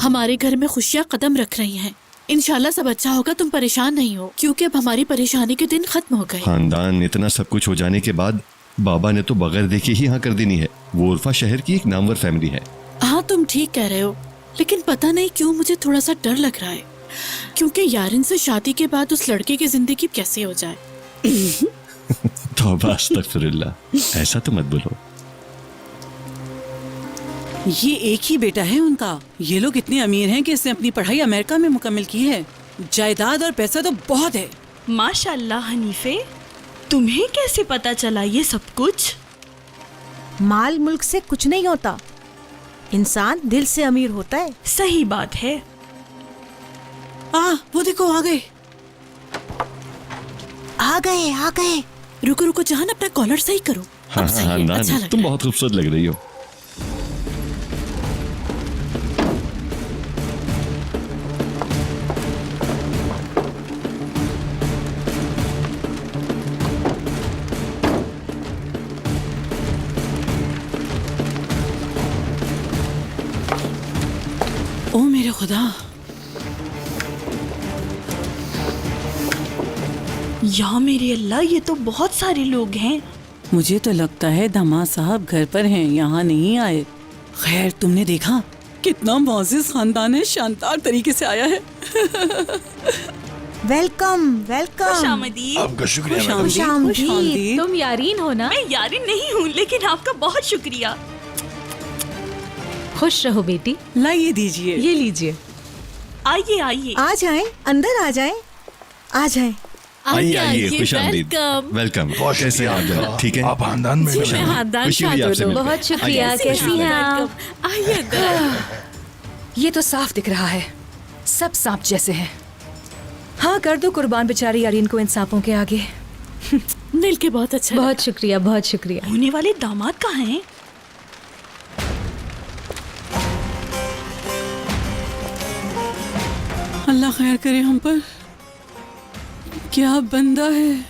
हमारे घर में खुशियाँ कदम रख रही हैं। इंशाल्लाह सब अच्छा होगा, तुम परेशान नहीं हो, क्योंकि अब हमारी परेशानी के दिन खत्म हो गए। खानदान इतना सब कुछ हो जाने के बाद बाबा ने तो बगैर देखे ही हाँ कर देनी है। वो उर्फा शहर की एक नामवर फैमिली है। हाँ तुम ठीक कह रहे हो, लेकिन पता नहीं क्यों मुझे थोड़ा सा डर लग रहा है, क्योंकि यारिन से शादी के बाद उस लड़के की जिंदगी कैसे हो जाए। तौबा अस्तगफिरुल्लाह, ऐसा तो मत बोलो। ये एक ही बेटा है उनका। ये लोग इतने अमीर हैं कि इसने अपनी पढ़ाई अमेरिका में मुकम्मल की है। जायदाद और पैसा तो बहुत है। माशाल्लाह हनीफे, तुम्हें कैसे पता चला ये सब कुछ? माल मुल्क से कुछ नहीं होता, इंसान दिल से अमीर होता है। सही बात है। वो देखो आ गए। आ गए आ गए। रुको रुको जहान, अपना कॉलर सही करो। हाँ अब सही हाँ है, नान, अच्छा लग तुम रहा है। बहुत खूबसूरत लग रही हो। ओ मेरे खुदा, या मेरे अल्लाह, ये तो बहुत सारे लोग हैं। मुझे तो लगता है दामाद साहब घर पर हैं, यहाँ नहीं आए। खैर, तुमने देखा कितना मोअज़्ज़िज़ खानदान है, शानदार तरीके से आया है। Welcome welcome. खुशामदीद। आपका शुक्रिया मैडम। खुशामदीद। तुम यारीन हो ना? मैं यारिन नहीं हूँ, लेकिन आपका बहुत शुक्रिया। खुश रहो बेटी। लाइए दीजिए। ये लीजिए। आइए आइए। आ जाएं, अंदर आ जाएं, आ जाएं। आइए आइए, खुश आमदीद। वेलकम। वेलकम। कैसे हैं आप? ठीक है। आप खानदान में जी, मिले। मैं खानदान खुशी का हुई आपसे दोनों। मिलकर। बहुत शुक्रिया। आइए। कैसी हैं आप? वेलकम। आइए अंदर। ये तो साफ दिख रहा है, सब सांप जैसे हैं। हाँ, कर दो कुर्बान बेचारी यारीन को इन सांपों के आगे। मिल के बहुत अच्छा लगा। बहुत शुक्रिया, बहुत शुक्रिया। होने वाले दामाद कहाँ हैं? अल्लाह खैर करे हम पर। क्या बंदा है।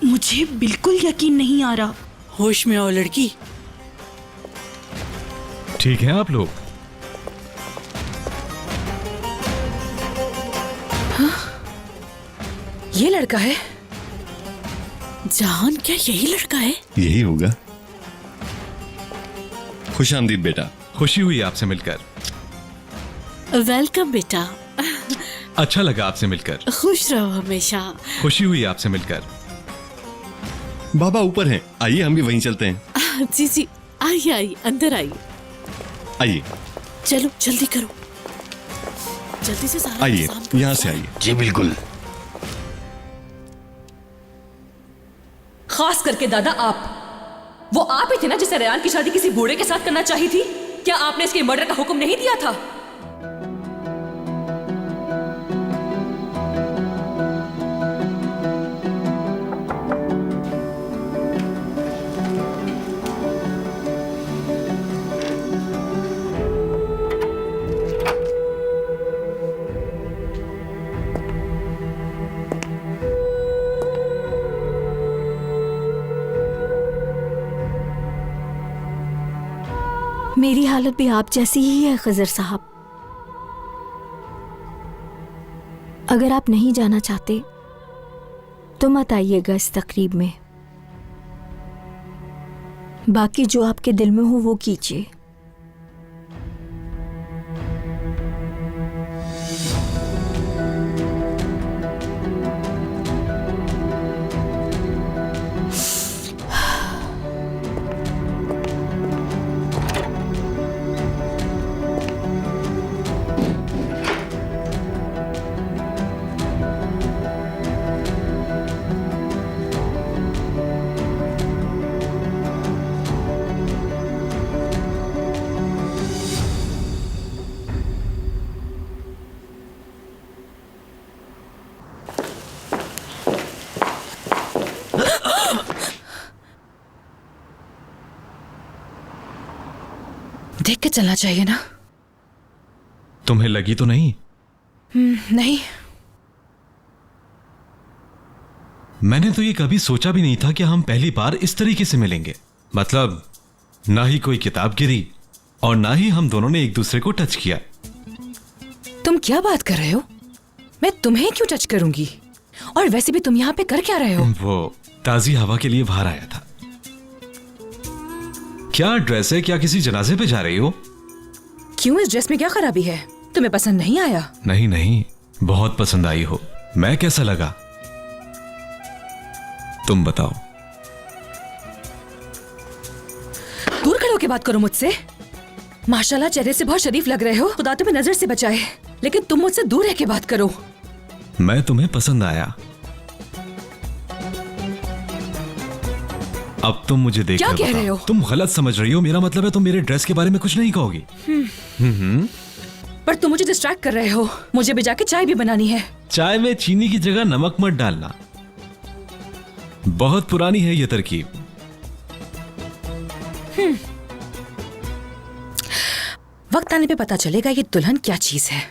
मुझे बिल्कुल यकीन नहीं आ रहा। होश में आओ लड़की। ठीक है आप लोग? ये लड़का है? जहान, क्या यही लड़का है? यही होगा। खुश आमदीद बेटा। खुशी हुई आपसे मिलकर। वेलकम बेटा। अच्छा लगा आपसे मिलकर। खुश रहो हमेशा। खुशी हुई आपसे मिलकर। बाबा ऊपर हैं, आइए हम भी वहीं चलते हैं। जी जी, आइए आइए, अंदर आइए। आइए चलो जल्दी करो, जल्दी से सारा आइए, इंतजाम करो। यहाँ से आइए। जी बिल्कुल। खास करके दादा आप, वो आप ही थे ना जिसे रेयान की शादी किसी बूढ़े के साथ करना चाहिए थी? क्या आपने इसके मर्डर का हुक्म नहीं दिया था? मेरी हालत भी आप जैसी ही है खजर साहब। अगर आप नहीं जाना चाहते तो मत आइएगा इस तकरीब में। बाकी जो आपके दिल में हो वो कीजिए। देख के चलना चाहिए ना। तुम्हें लगी तो नहीं? नहीं, मैंने तो ये कभी सोचा भी नहीं था कि हम पहली बार इस तरीके से मिलेंगे। मतलब ना ही कोई किताब गिरी और ना ही हम दोनों ने एक दूसरे को टच किया। तुम क्या बात कर रहे हो? मैं तुम्हें क्यों टच करूंगी? और वैसे भी तुम यहाँ पे कर क्या रहे हो? वो ताजी हवा के लिए बाहर आया था। क्या ड्रेस है? क्या किसी जनाजे पे जा रही हो? क्यों, इस ड्रेस में क्या खराबी है? तुम्हें पसंद नहीं आया? नहीं नहीं, बहुत पसंद आई हो। मैं कैसा लगा तुम बताओ। दूर खड़े होके बात करो मुझसे। माशाल्लाह चेहरे से बहुत शरीफ लग रहे हो, खुदा तुम्हें नजर से बचाए, लेकिन तुम मुझसे दूर रह के बात करो। मैं तुम्हें पसंद आया। अब तुम मुझे देख क्या कह रहे हो? तुम गलत समझ रही हो। मेरा मतलब है तुम मेरे ड्रेस के बारे में कुछ नहीं कहोगी। पर तुम मुझे डिस्ट्रैक्ट कर रहे हो। मुझे भी जाके चाय भी बनानी है। चाय में चीनी की जगह नमक मत डालना। बहुत पुरानी है ये तरकीब। वक्त आने पे पता चलेगा ये दुल्हन क्या चीज है।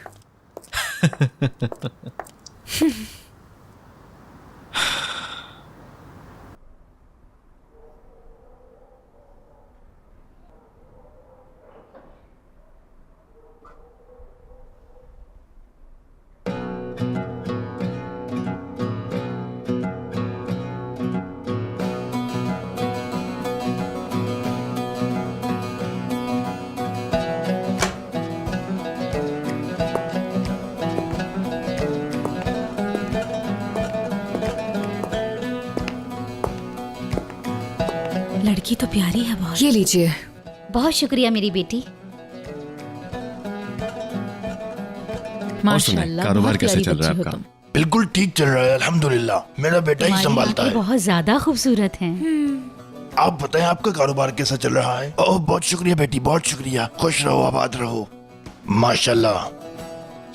लड़की तो प्यारी है बहुत। ये लीजिए। बहुत शुक्रिया मेरी बेटी। और सुनाए, कारोबार कैसे चल रहा है आपका? बिल्कुल ठीक चल रहा है अल्हम्दुलिल्लाह। मेरा बेटा ही संभालता है। बहुत ज्यादा खूबसूरत हैं। आप बताएं आपका कारोबार कैसा चल रहा है? ओह बहुत शुक्रिया बेटी, बहुत शुक्रिया। खुश रहो, आबाद रहो। माशाल्लाह।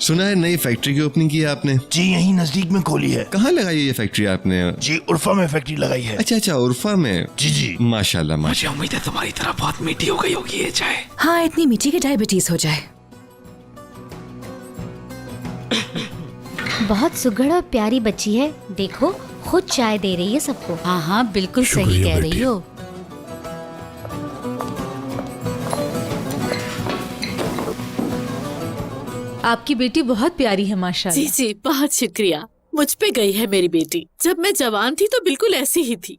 सुना है नई फैक्ट्री की ओपनिंग की है आपने? जी यहीं नजदीक में खोली है। कहाँ लगाई है ये फैक्ट्री आपने? जी उर्फा में फैक्ट्री लगाई है। अच्छा अच्छा, उर्फा में। जी जी। माशाल्लाह माशाल्लाह। उम्मीद है तुम्हारी तरह बहुत मीठी हो गई होगी ये चाय। हाँ, इतनी मीठी की डायबिटीज हो जाए। बहुत सुघड़ और प्यारी बच्ची है। देखो खुद चाय दे रही है सबको। हाँ हाँ बिल्कुल सही कह रही हो। आपकी बेटी बहुत प्यारी है माशाल्लाह। जी जी, बहुत शुक्रिया। मुझ पे गई है मेरी बेटी। जब मैं जवान थी तो बिल्कुल ऐसी ही थी।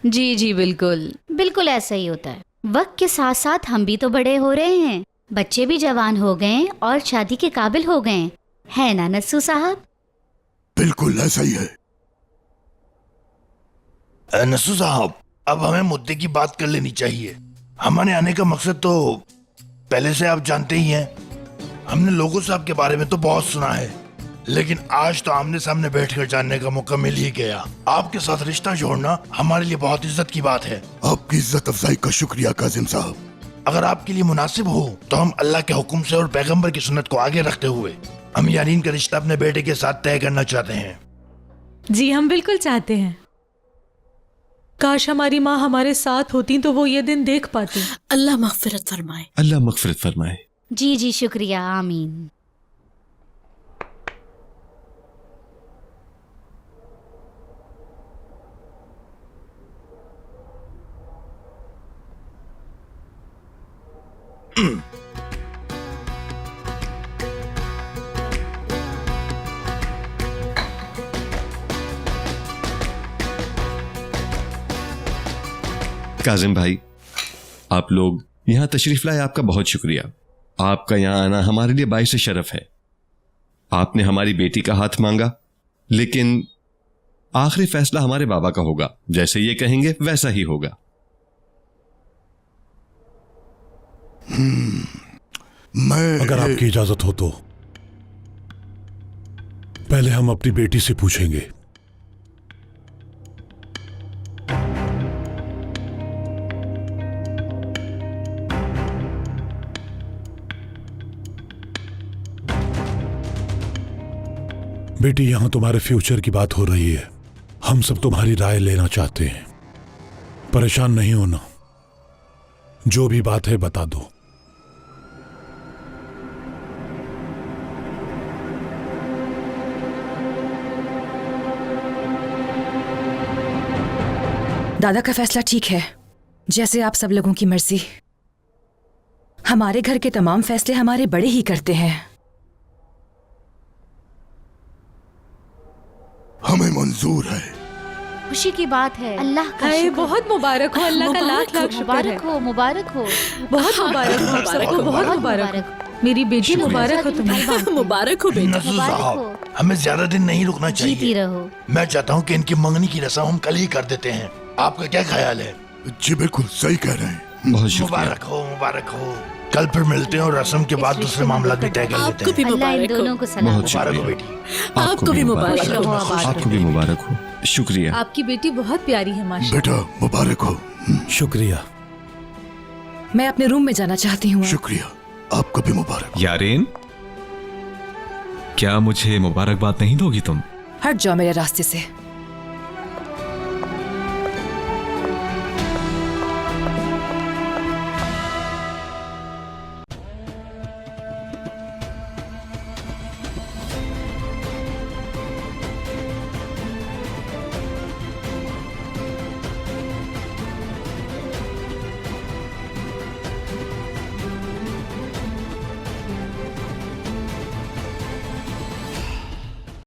जी जी बिल्कुल। बिल्कुल ऐसा ही होता है। वक्त के साथ साथ हम भी तो बड़े हो रहे हैं, बच्चे भी जवान हो गए हैं और शादी के काबिल हो गए हैं ना नस्सू साहब? बिल्कुल ऐसा ही है। नस्सू साहब, अब हमें मुद्दे की बात कर लेनी चाहिए। हमारे आने का मकसद तो पहले से आप जानते ही हैं। हमने लोगों से आपके बारे में तो बहुत सुना है, लेकिन आज तो आमने सामने बैठकर जानने का मौका मिल ही गया। आपके साथ रिश्ता जोड़ना हमारे लिए बहुत इज्जत की बात है। आपकी इज्जत अफजाई का शुक्रिया काजिम साहब। अगर आपके लिए मुनासिब हो तो हम अल्लाह के हुक्म से और पैगंबर की सुन्नत को आगे रखते हुए हम यारीन का रिश्ता अपने बेटे के साथ तय करना चाहते हैं। जी हम बिल्कुल चाहते हैं। काश हमारी माँ हमारे साथ होती तो वो ये दिन देख पाती। अल्लाह मगफिरत फरमाए। अल्लाह मगफिरत फरमाए। जी जी शुक्रिया, आमीन। काजिम भाई, आप लोग यहाँ तशरीफ लाए, आपका बहुत शुक्रिया। आपका यहाँ आना हमारे लिए बाइस शरफ है। आपने हमारी बेटी का हाथ मांगा, लेकिन आखिरी फैसला हमारे बाबा का होगा। जैसे ये कहेंगे वैसा ही होगा। मैं अगर आपकी इजाजत हो तो पहले हम अपनी बेटी से पूछेंगे। बेटी, यहां तुम्हारे फ्यूचर की बात हो रही है। हम सब तुम्हारी राय लेना चाहते हैं। परेशान नहीं होना, जो भी बात है बता दो। दादा का फैसला ठीक है, जैसे आप सब लोगों की मर्जी। हमारे घर के तमाम फैसले हमारे बड़े ही करते हैं। हमें मंजूर है। खुशी की बात है। अल्लाह का हाय, शुक्र। बहुत मुबारक हो, अल्लाह का लाख लाख शुक्र है। मुबारक हो, मुबारक हो। बहुत मुबारक हो आप सबको, बहुत मुबारक हो। मेरी बेटी मुबारक हो तुम्हें। मुबारक हो बेटा। नसू साहब, हमें ज्यादा दिन नहीं रुकना जीती चाहिए। रहो। मैं चाहता हूँ कि इनकी मंगनी की रस्म हम कल ही कर देते हैं। आपका क्या ख्याल है? जी बिल्कुल सही कह रहे हैं। बहुत शुक्रिया। मुबारक हो, मुबारक हो। कल फिर मिलते हैं और रस्म के बाद दूसरे मामला भी तय कर लेते आपको भी हैं। अल्लाह इन मुबारक दोनों हो। को सलाम। बहुत मुबारक हो शुक्रिया। बेटी। आपको भी मुबारक खुश रहो, आबाद आपको भी मुबारक हो। शुक्रिया। आपकी बेटी बहुत प्यारी है माशा। बेटा मुबारक हो। शुक्रिया। मैं अपने रूम में जाना चाहती हूँ। शुक्रिया, आपको भी मुबारक। यारेन, क्या मुझे मुबारकबाद नहीं दोगी तुम? हट जाओ मेरे रास्ते से।